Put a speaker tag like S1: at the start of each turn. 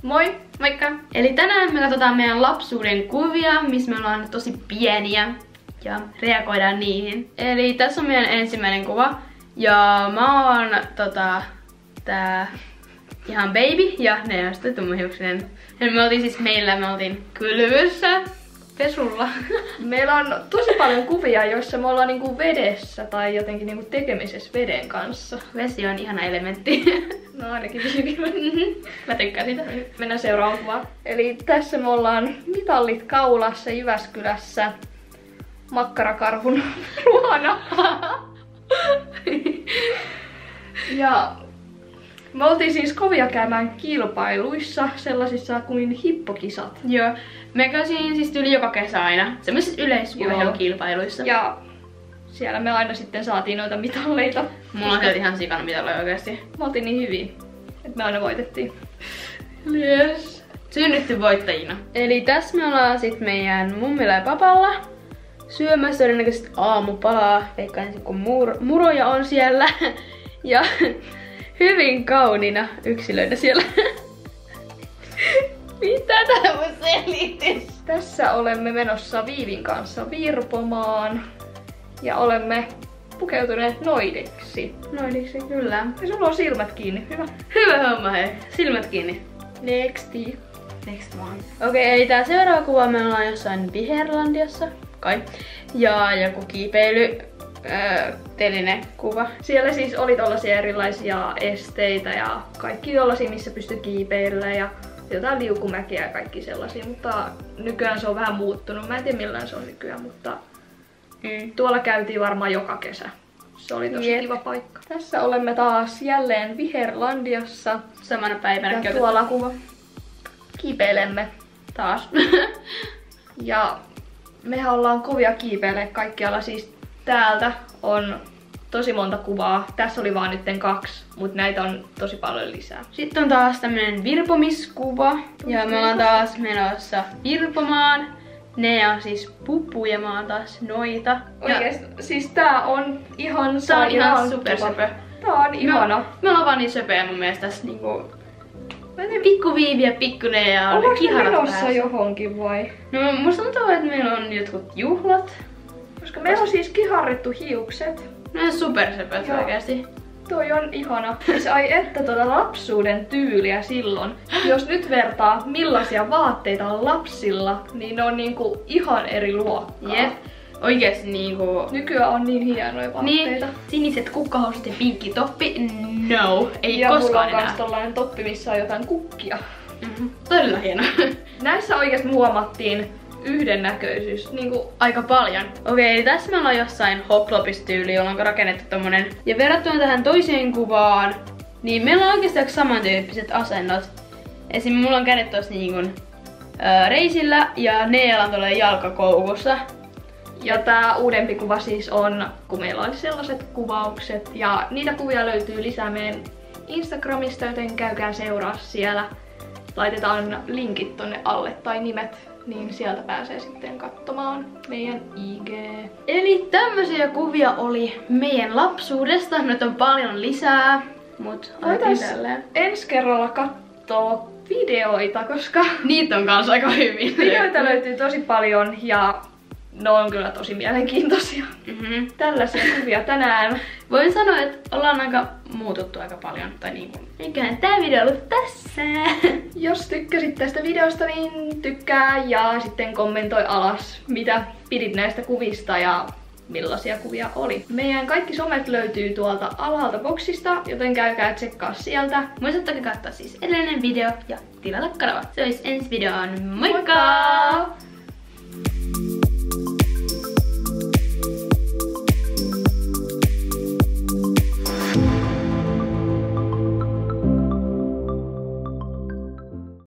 S1: Moi!
S2: Moikka! Eli tänään me katsotaan meidän lapsuuden kuvia, missä me ollaan tosi pieniä ja reagoidaan niihin. Eli tässä on meidän ensimmäinen kuva. Ja mä oon tää ihan baby ja ne on sitten tummahiuksinen. Ja me oltiin kylvyssä pesulla.
S1: Meillä on tosi paljon kuvia, joissa me ollaan niinku vedessä tai jotenkin niinku tekemisessä veden kanssa.
S2: Vesi on ihana elementti.
S1: No ainakin hyvin.
S2: Mä tykkään sitä.
S1: Mennään seuraavaan kuvaan. Eli tässä me ollaan mitallit kaulassa Jyväskylässä makkarakarhun luona. Ja me oltiin siis kovia käymään kilpailuissa, sellaisissa kuin hippokisat.
S2: Joo, me käytiin siis yli joka kesä aina, semmoisissa yleisurheilukilpailuissa.
S1: Ja siellä me aina sitten saatiin noita mitalleita.
S2: Mulla on ihan sikana mitalleja oikeesti.
S1: Me oltiin niin hyvin, että me aina voitettiin.
S2: Yes. Synnytty voittajina. Eli tässä me ollaan sit meidän mummilla ja papalla syömässä todennäköisesti aamupalaa, veikkaan kun muroja on siellä. Ja hyvin kauniina yksilöitä siellä. Mitä tää mun selitys?
S1: Tässä olemme menossa Viivin kanssa virpomaan. Ja olemme pukeutuneet noidiksi.
S2: Noidiksi, kyllä.
S1: Ja sulla on silmät kiinni, hyvä.
S2: Hyvä homma hei. Silmät kiinni.
S1: Nexti.
S2: Next one. Okei, eli tää seuraava kuva me ollaan jossain Viherlandiassa. Kai. Ja joku kiipeily. Telinekuva.
S1: Siellä siis oli tollasia erilaisia esteitä ja kaikki tollasia, missä pystyi kiipeilemään ja jotain liukumäkiä ja kaikki sellaisia, mutta nykyään se on vähän muuttunut. Mä en tiedä millään se on nykyään, mutta tuolla käytiin varmaan joka kesä. Se oli tosi kiva paikka. Tässä olemme taas jälleen Viherlandiassa.
S2: Samana päivänä
S1: ja tuolla kuva. Kiipeilemme taas. Ja mehän ollaan kovia kiipeilee kaikkialla, siis täältä on tosi monta kuvaa. Tässä oli vaan nytten 2, mutta näitä on tosi paljon lisää.
S2: Sitten on taas tämmönen virpomiskuva. Ja me ollaan taas menossa virpomaan. Ne on siis pupu ja mä oon taas noita.
S1: Oikeesti, siis tää on ihan
S2: tää on ihan supersöpö.
S1: Tää on ihana.
S2: Me ollaan vaan niin söpöjä mun mielestä tässä niinku. Pikku Viivi ja pikku Nea on kiharat
S1: menossa johonkin vai?
S2: No musta tuntuu, että meillä on jotkut juhlat.
S1: Koska meillä on siis kiharrettu hiukset.
S2: Ne on supersöpöt oikeesti.
S1: Toi on ihana. Siis ai että lapsuuden tyyliä silloin. Jos nyt vertaa millaisia vaatteita on lapsilla, niin ne on niinku ihan eri luokkaa.
S2: Jep. Oikeesti niinku.
S1: Nykyään on niin hienoja vaatteita.
S2: Niin, siniset kukkahousut ja pinkki toppi. No, ei
S1: ja
S2: koskaan
S1: enää. Ja
S2: mulla on
S1: tollainen toppi, missä on jotain kukkia.
S2: Todella hieno.
S1: Näissä oikeesti huomattiin yhdennäköisyys niinku
S2: aika paljon. Okei, tässä me ollaan jossain hoplopistyyli, jolla on rakennettu tommonen. Ja verrattuna tähän toiseen kuvaan, niin meillä on oikeasti aika samantyyppiset asennot. Esim. Mulla on kädet tossa niinkun reisillä ja Neela on tuolla jalkakoukussa.
S1: Ja tää uudempi kuva siis on, kun meillä oli sellaiset kuvaukset. Ja niitä kuvia löytyy lisää meidän Instagramista, joten käykää seuraa siellä. Laitetaan linkit tonne alle tai nimet, niin sieltä pääsee sitten katsomaan meidän IG.
S2: Eli tämmöisiä kuvia oli meidän lapsuudesta. Nyt on paljon lisää, mut
S1: ensi kerralla kattoo videoita, koska
S2: niitä on kanssa aika hyvin.
S1: Videoita löytyy tosi paljon ja ne on kyllä tosi mielenkiintoisia. Tällaisia kuvia tänään.
S2: Voin sanoa, että ollaan aika muututtu aika paljon. Tai niinku, eiköhän tää video ollut tässä.
S1: Jos tykkäsit tästä videosta, niin tykkää ja sitten kommentoi alas, mitä pidit näistä kuvista ja millaisia kuvia oli. Meidän kaikki somet löytyy tuolta alhaalta boksista, joten käykää tsekkaa sieltä.
S2: Muistattakaa katsoa siis edellinen video ja tilata kanava. Se olisi ensi videoon. Moikka!
S1: Moikka!